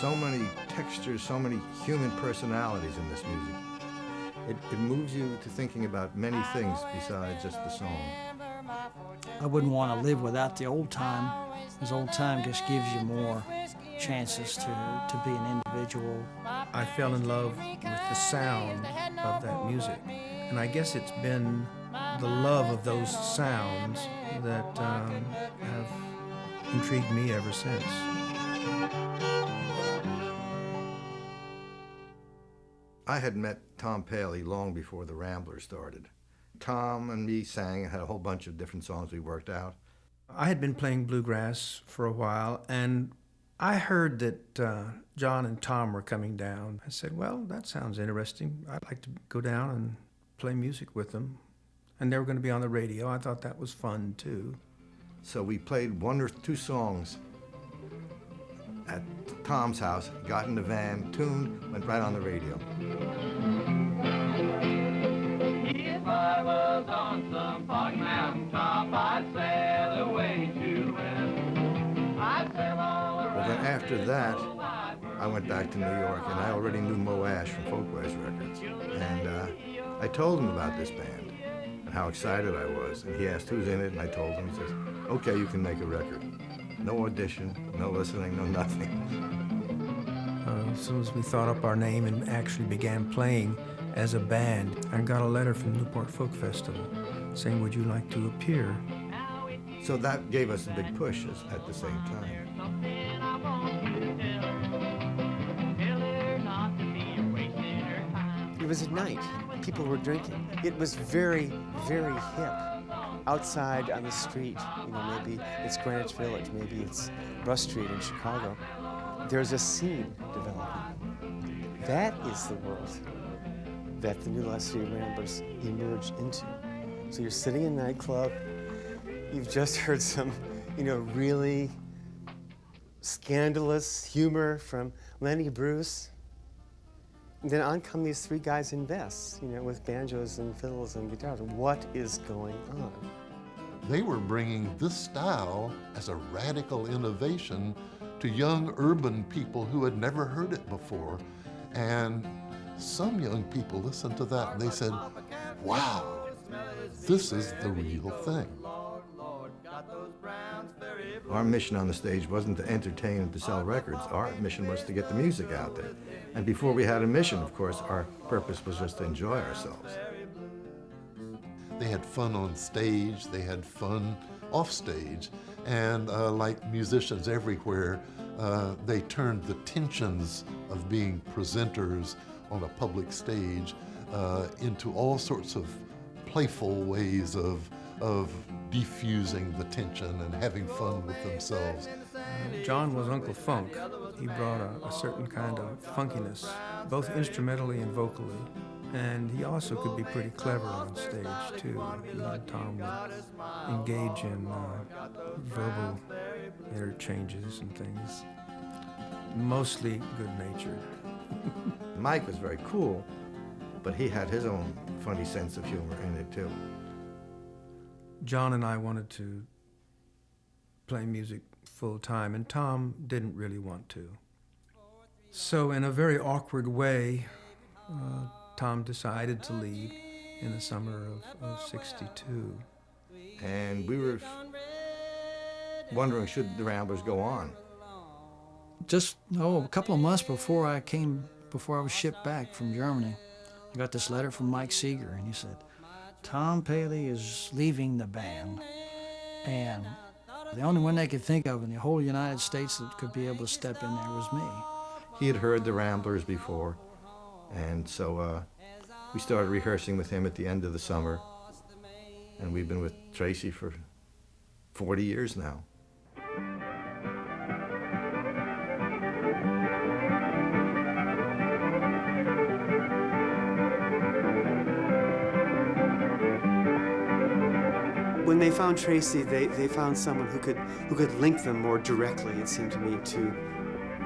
so many textures, so many human personalities in this music. It moves you to thinking about many things besides just the song. I wouldn't want to live without the old time, because old time just gives you more chances to be an individual. I fell in love with the sound of that music, and I guess it's been the love of those sounds that have intrigued me ever since. I had met Tom Paley long before the Ramblers started. Tom and me sang and had a whole bunch of different songs we worked out. I had been playing bluegrass for a while, and I heard that John and Tom were coming down. I said, well, that sounds interesting. I'd like to go down and play music with them. And they were going to be on the radio. I thought that was fun, too. So we played one or two songs at Tom's house, got in the van, tuned, went right on the radio. If I was on some fog mountain top, I'd sail away to win. I'd sail all around. Well, then after that, I went back to New York, and I already knew Mo Ash from Folkways Records. And I told him about this band and how excited I was. And he asked who's in it, and I told him. He says, okay, you can make a record. No audition, no listening, no nothing. As soon as we thought up our name and actually began playing as a band, I got a letter from Newport Folk Festival saying, would you like to appear? So that gave us a big push at the same time. It was at night. People were drinking. It was very, very hip. Outside on the street, maybe it's Greenwich Village, maybe it's Rush Street in Chicago. There's a scene developing. That is the world that the new Lost City Ramblers emerged into. So you're sitting in a nightclub, you've just heard some, really scandalous humor from Lenny Bruce. And then on come these three guys in vests, with banjos and fiddles and guitars. What is going on? They were bringing this style as a radical innovation to young urban people who had never heard it before. And some young people listened to that and they said, wow, this is the real thing. Our mission on the stage wasn't to entertain and to sell records. Our mission was to get the music out there. And before we had a mission, of course, our purpose was just to enjoy ourselves. They had fun on stage, they had fun off stage, and like musicians everywhere, they turned the tensions of being presenters on a public stage into all sorts of playful ways of defusing the tension and having fun with themselves. John was Uncle Funk. He brought a certain kind of funkiness, both instrumentally and vocally. And he also could be pretty clever on stage, too. He and Tom would engage in verbal interchanges and things. Mostly good-natured. Mike was very cool, but he had his own funny sense of humor in it, too. John and I wanted to play music full time, and Tom didn't really want to. So in a very awkward way, Tom decided to leave in the summer of '62. And we were wondering, should the Ramblers go on? Just, a couple of months before I was shipped back from Germany, I got this letter from Mike Seeger, and he said, Tom Paley is leaving the band, and the only one they could think of in the whole United States that could be able to step in there was me. He had heard the Ramblers before, and so we started rehearsing with him at the end of the summer, and we've been with Tracy for 40 years now. When they found Tracy, they found someone who could link them more directly, it seemed to me, to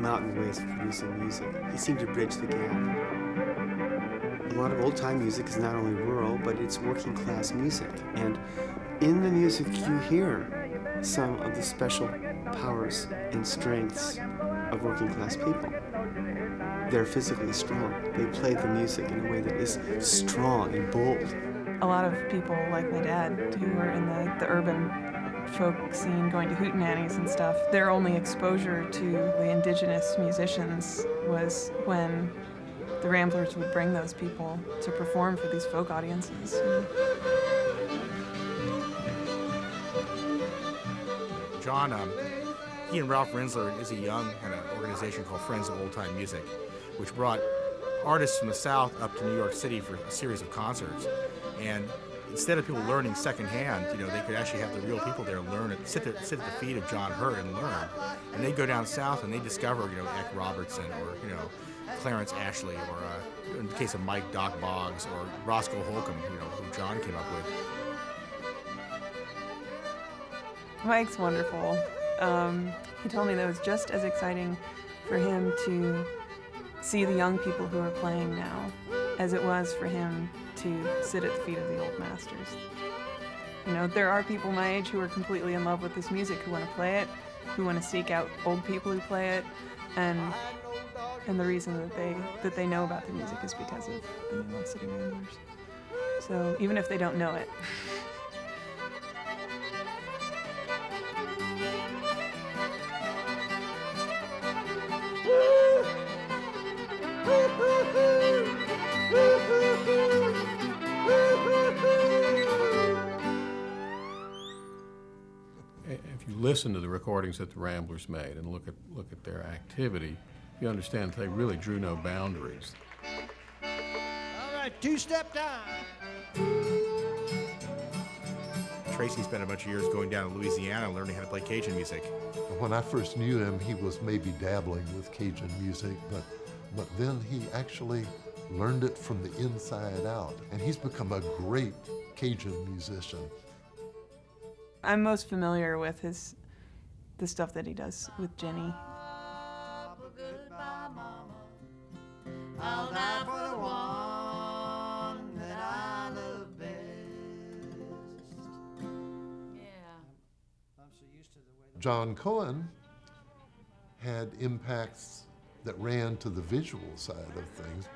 mountain ways of producing music. He seemed to bridge the gap. A lot of old-time music is not only rural, but it's working-class music. And in the music, you hear some of the special powers and strengths of working-class people. they're physically strong. They play the music in a way that is strong and bold. A lot of people, like my dad, who were in the urban folk scene, going to hootenannies and stuff, their only exposure to the indigenous musicians was when the Ramblers would bring those people to perform for these folk audiences. John, he and Ralph Rensler is a young kind of organization called Friends of Old Time Music, which brought artists from the South up to New York City for a series of concerts. And instead of people learning secondhand, they could actually have the real people there learn it, sit at the feet of John Hurt and learn. And they go down south and they discover, Eck Robertson or, Clarence Ashley, or in the case of Mike, Doc Boggs, or Roscoe Holcomb, who John came up with. Mike's wonderful. He told me that it was just as exciting for him to see the young people who are playing now as it was for him to sit at the feet of the old masters. There are people my age who are completely in love with this music, who want to play it, who want to seek out old people who play it, and the reason that they know about the music is because of the new Lost City Ramblers. So even if they don't know it. If you listen to the recordings that the Ramblers made and look at their activity, you understand that they really drew no boundaries. All right, two-step time. Tracy spent a bunch of years going down to Louisiana and learning how to play Cajun music. When I first knew him, he was maybe dabbling with Cajun music, but then he actually learned it from the inside out, and he's become a great Cajun musician. I'm most familiar with the stuff that he does with Jenny. I'll die for the one that I love best. John Cohen had impacts that ran to the visual side of things.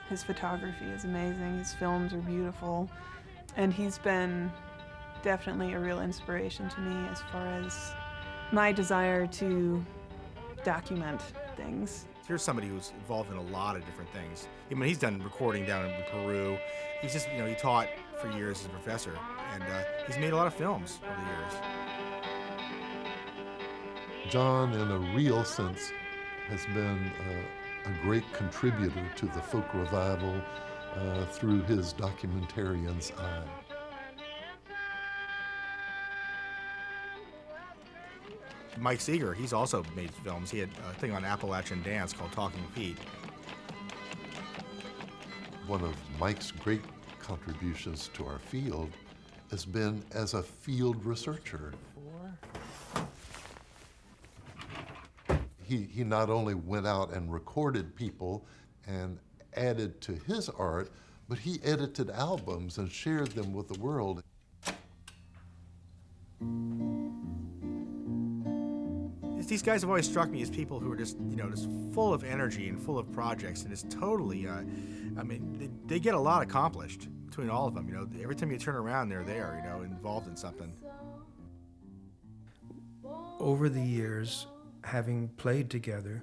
His photography is amazing, his films are beautiful, and he's been definitely a real inspiration to me as far as my desire to document things. Here's somebody who's involved in a lot of different things. He's done recording down in Peru. He's just, he taught for years as a professor, and he's made a lot of films over the years. John, in a real sense, has been a great contributor to the folk revival through his documentarian's eye. Mike Seeger, he's also made films. He had a thing on Appalachian Dance called Talking Feet. One of Mike's great contributions to our field has been as a field researcher. He not only went out and recorded people and added to his art, but he edited albums and shared them with the world. These guys have always struck me as people who are just, just full of energy and full of projects, and it's totally, they get a lot accomplished between all of them. Every time you turn around, they're there, involved in something. Over the years, having played together,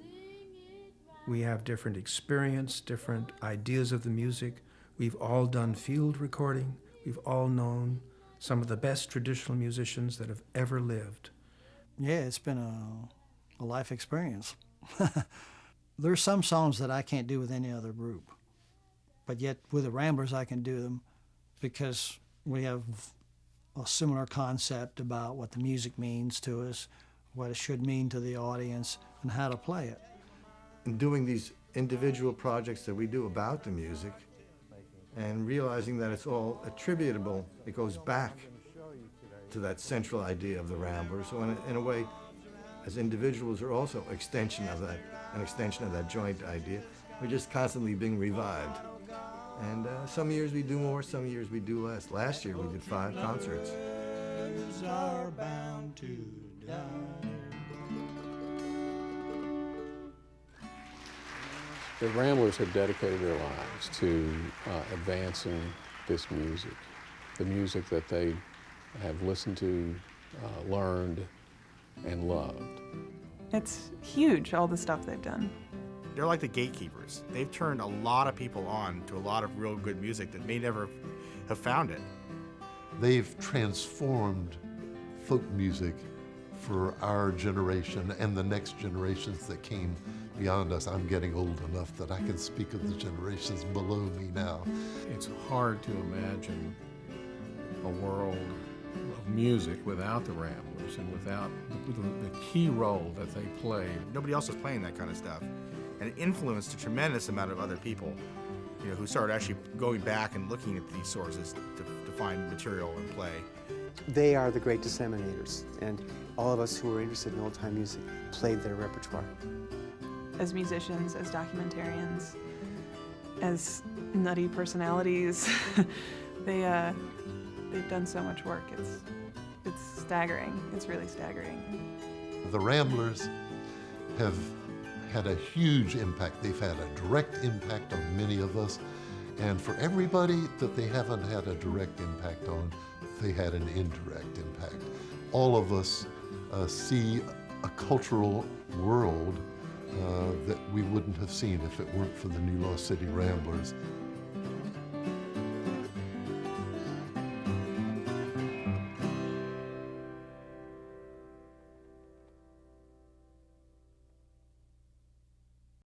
we have different experience, different ideas of the music. We've all done field recording. We've all known some of the best traditional musicians that have ever lived. Yeah, it's been a life experience. There's some songs that I can't do with any other group, but yet with the Ramblers I can do them because we have a similar concept about what the music means to us, what it should mean to the audience, and how to play it. And doing these individual projects that we do about the music and realizing that it's all attributable, it goes back to that central idea of the Ramblers. So in a way, as individuals are also an extension of that joint idea. We're just constantly being revived. And some years we do more, some years we do less. Last year we did 5 concerts. Are bound to die. The Ramblers have dedicated their lives to advancing this music, the music that they have listened to, learned, and loved. It's huge, all the stuff they've done. They're like the gatekeepers. They've turned a lot of people on to a lot of real good music that may never have found it. They've transformed folk music for our generation and the next generations that came beyond us. I'm getting old enough that I can speak of the generations below me now. It's hard to imagine a world of music without the Ramblers and without the key role that they played. Nobody else was playing that kind of stuff. And it influenced a tremendous amount of other people, you know, who started actually going back and looking at these sources to find material and play. They are the great disseminators, and all of us who were interested in old-time music played their repertoire. As musicians, as documentarians, as nutty personalities, they've done so much work. It's staggering. It's really staggering. The Ramblers have had a huge impact. They've had a direct impact on many of us, and for everybody that they haven't had a direct impact on, they had an indirect impact. All of us see a cultural world that we wouldn't have seen if it weren't for the new Lost City Ramblers